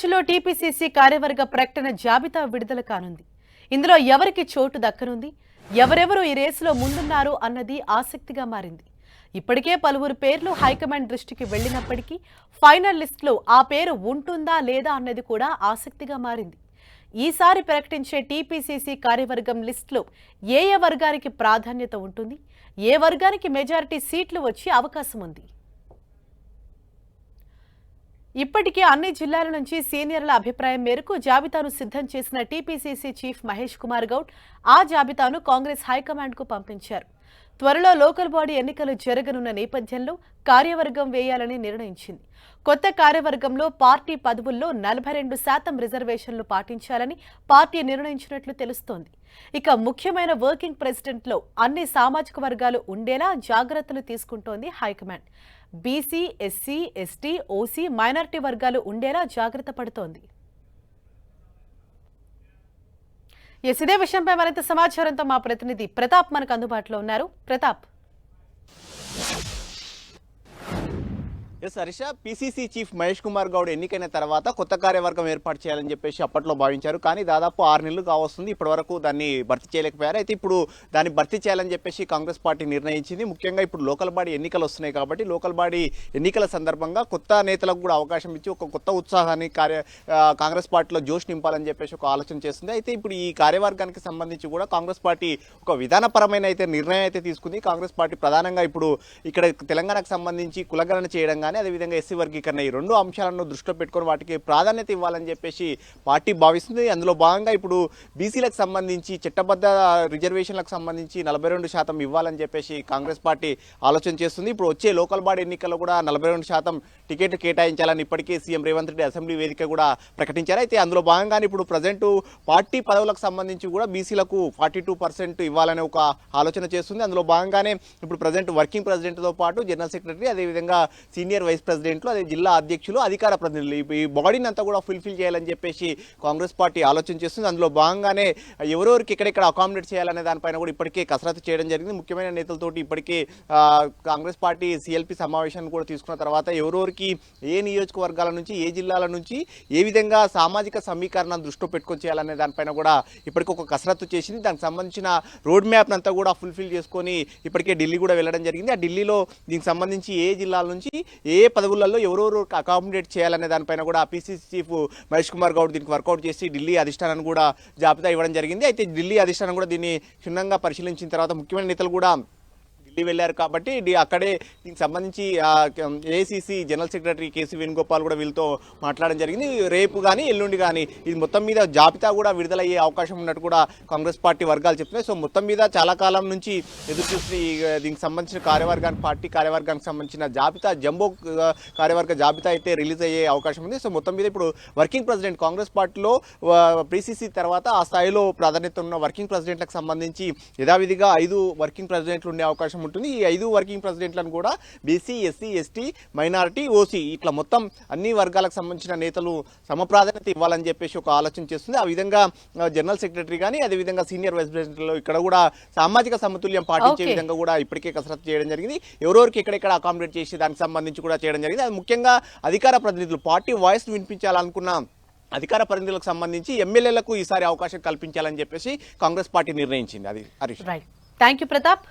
మార్చిలో టీపీసీసీ కార్యవర్గ ప్రకటన జాబితా విడుదల కానుంది. ఇందులో ఎవరికి చోటు దక్కనుంది, ఎవరెవరు ఈ రేసులో ముందున్నారు అన్నది ఆసక్తిగా మారింది. ఇప్పటికే పలువురు పేర్లు హైకమాండ్ దృష్టికి వెళ్లినప్పటికీ ఫైనల్ లిస్టులో ఆ పేరు ఉంటుందా లేదా అన్నది కూడా ఆసక్తిగా మారింది. ఈసారి ప్రకటించే టీపీసీసీ కార్యవర్గం లిస్టులో ఏ ఏ వర్గానికి ప్రాధాన్యత ఉంటుంది, ఏ వర్గానికి మెజారిటీ సీట్లు వచ్చే అవకాశం ఉంది. ఇప్పటికే అన్ని జిల్లాల నుంచి సీనియర్ల అభిప్రాయం మేరకు జాబితాను సిద్ధం చేసిన టీపీసీసీ చీఫ్ మహేష్ కుమార్ గౌడ్ ఆ జాబితాను కాంగ్రెస్ హైకమాండ్కు పంపించారు. త్వరలో లోకల్ బాడీ ఎన్నికలు జరగనున్న నేపథ్యంలో కార్యవర్గం వేయాలని నిర్ణయించింది. కొత్త కార్యవర్గంలో పార్టీ పదవుల్లో 42% రిజర్వేషన్లు పాటించాలని పార్టీ నిర్ణయించినట్లు తెలుస్తోంది. ఇక ముఖ్యమైన వర్కింగ్ ప్రెసిడెంట్లో అన్ని సామాజిక వర్గాలు ఉండేలా జాగ్రత్తలు తీసుకుంటోంది high command. BC, SC, ST, OC, minority వర్గాలు ఉండేలా జాగ్రత్త పడుతోంది. ఇదే విషయంపై మరింత సమాచారంతో మా ప్రతినిధి ప్రతాప్ మనకు అందుబాటులో ఉన్నారు. ప్రతాప్. హరీష, పీసీసీ చీఫ్ మహేష్ కుమార్ గౌడ్ ఎన్నికైన తర్వాత కొత్త కార్యవర్గం ఏర్పాటు చేయాలని చెప్పేసి అప్పట్లో భావించారు. కానీ దాదాపు 6 నెలలు కావస్తుంది, ఇప్పటి వరకు దాన్ని భర్తీ చేయలేకపోయారు. అయితే ఇప్పుడు దాన్ని భర్తీ చేయాలని చెప్పేసి కాంగ్రెస్ పార్టీ నిర్ణయించింది. ముఖ్యంగా ఇప్పుడు లోకల్ బాడీ ఎన్నికలు వస్తున్నాయి కాబట్టి లోకల్ బాడీ ఎన్నికల సందర్భంగా కొత్త నేతలకు కూడా అవకాశం ఇచ్చి ఒక కొత్త ఉత్సాహాన్ని కాంగ్రెస్ పార్టీలో జోష్ నింపాలని చెప్పేసి ఒక ఆలోచన చేస్తుంది. అయితే ఇప్పుడు ఈ కార్యవర్గానికి సంబంధించి కూడా కాంగ్రెస్ పార్టీ ఒక విధానపరమైన నిర్ణయం అయితే తీసుకుంది. కాంగ్రెస్ పార్టీ ప్రధానంగా ఇప్పుడు ఇక్కడ తెలంగాణకు సంబంధించి కులగణన చేయడం కానీ అదేవిధంగా ఎస్సీ వర్గీకరణ ఈ 2 అంశాలను దృష్టిలో పెట్టుకొని వాటికి ప్రాధాన్యత ఇవ్వాలని చెప్పేసి పార్టీ భావిస్తుంది. అందులో భాగంగా ఇప్పుడు బీసీలకు సంబంధించి చట్టబద్ధ రిజర్వేషన్లకు సంబంధించి 42% ఇవ్వాలని చెప్పేసి కాంగ్రెస్ పార్టీ ఆలోచన చేస్తుంది. ఇప్పుడు వచ్చే లోకల్ బాడీ ఎన్నికల్లో కూడా 42% టికెట్లు కేటాయించాలని ఇప్పటికే సీఎం రేవంత్ రెడ్డి అసెంబ్లీ వేదిక కూడా ప్రకటించారు. అయితే అందులో భాగంగానే ఇప్పుడు ప్రజెంట్ పార్టీ పదవులకు సంబంధించి కూడా బీసీలకు 42% ఇవ్వాలనే ఒక ఆలోచన చేస్తుంది. అందులో భాగంగానే ఇప్పుడు ప్రజెంట్ వర్కింగ్ ప్రెసిడెంట్తో పాటు జనరల్ సెక్రటరీ, అదేవిధంగా సీనియర్ వైస్ ప్రెసిడెంట్లు, అదే జిల్లా అధ్యక్షులు, అధికార ప్రతినిధులు ఈ బాడీని అంతా కూడా ఫుల్ఫిల్ చేయాలని చెప్పేసి కాంగ్రెస్ పార్టీ ఆలోచన చేస్తుంది. అందులో భాగంగానే ఎవరెవరికి ఎక్కడెక్కడ అకామిడేట్ చేయాలనే దానిపైన కూడా ఇప్పటికే కసరత్తు చేయడం జరిగింది. ముఖ్యమైన నేతలతోటి ఇప్పటికే కాంగ్రెస్ పార్టీ సిఎల్పి సమావేశాన్ని కూడా తీసుకున్న తర్వాత ఎవరెవరికి ఏ నియోజకవర్గాల నుంచి ఏ జిల్లాల నుంచి ఏ విధంగా సామాజిక సమీకరణ దృష్టిలో పెట్టుకొని చేయాలనే దానిపైన కూడా ఇప్పటికీ ఒక కసరత్తు చేసింది. దానికి సంబంధించిన రోడ్ మ్యాప్ అంతా కూడా ఫుల్ఫిల్ చేసుకొని ఇప్పటికే ఢిల్లీ కూడా వెళ్ళడం జరిగింది. ఆ ఢిల్లీలో దీనికి సంబంధించి ఏ జిల్లాల నుంచి ఏ పదవులలో ఎవరెవరు అకామిడేట్ చేయాలనే దానిపైన కూడా పీసీసీ చీఫ్ మహేష్ కుమార్ గౌడ్ దీనికి వర్కౌట్ చేసి ఢిల్లీ అధిష్టానాన్ని కూడా జాబితా ఇవ్వడం జరిగింది. అయితే ఢిల్లీ అధిష్టానం కూడా దీన్ని క్షుణ్ణంగా పరిశీలించిన తర్వాత ముఖ్యమైన నేతలు కూడా వెళ్ళారు కాబట్టి అక్కడే దీనికి సంబంధించి AICC general secretary KC Venugopal కూడా వీళ్ళతో మాట్లాడడం జరిగింది. రేపు కానీ ఎల్లుండి కానీ ఇది మొత్తం మీద జాబితా కూడా విడుదలయ్యే అవకాశం ఉన్నట్టు కూడా కాంగ్రెస్ పార్టీ వర్గాలు చెప్తున్నాయి. సో మొత్తం మీద చాలా కాలం నుంచి ఎదురు చూసి దీనికి సంబంధించిన పార్టీ కార్యవర్గానికి సంబంధించిన జాబితా జంబో కార్యవర్గ జాబితా అయితే రిలీజ్ అయ్యే అవకాశం ఉంది. సో మొత్తం మీద ఇప్పుడు వర్కింగ్ ప్రెసిడెంట్ కాంగ్రెస్ పార్టీలో పీసీసీ తర్వాత ఆ స్థాయిలో ప్రాధాన్యత ఉన్న వర్కింగ్ ప్రెసిడెంట్లకు సంబంధించి యథావిధిగా 5 వర్కింగ్ ప్రెసిడెంట్లు ఉండే అవకాశం ఉంటుంది. ఈ 5 వర్కింగ్ ప్రెసిడెంట్లను కూడా BC, SC, ST, minority, OC ఇట్లా మొత్తం అన్ని వర్గాలకు సంబంధించిన నేతలు సమప్రాధాన్యత ఇవ్వాలని చెప్పేసి ఒక ఆలోచన చేస్తుంది. ఆ విధంగా జనరల్ సెక్రటరీ కానీ అదేవిధంగా సీనియర్ వైస్ ప్రెసిడెంట్లో ఇక్కడ కూడా సామాజిక సమతుల్యం పాటించే విధంగా కూడా ఇప్పటికే కసరత్తు చేయడం జరిగింది. ఎవరెవరికి ఎక్కడెక్కడ అకామిడేట్ చేసి దానికి సంబంధించి కూడా చేయడం జరిగింది. అది ముఖ్యంగా అధికార ప్రతినిధులు పార్టీ వాయిస్ వినిపించాలనుకున్న అధికార ప్రతినిధులకు సంబంధించి ఎమ్మెల్యేలకు ఈసారి అవకాశం కల్పించాలని చెప్పేసి కాంగ్రెస్ పార్టీ నిర్ణయించింది. అది హరీష్. Thank you Pratap.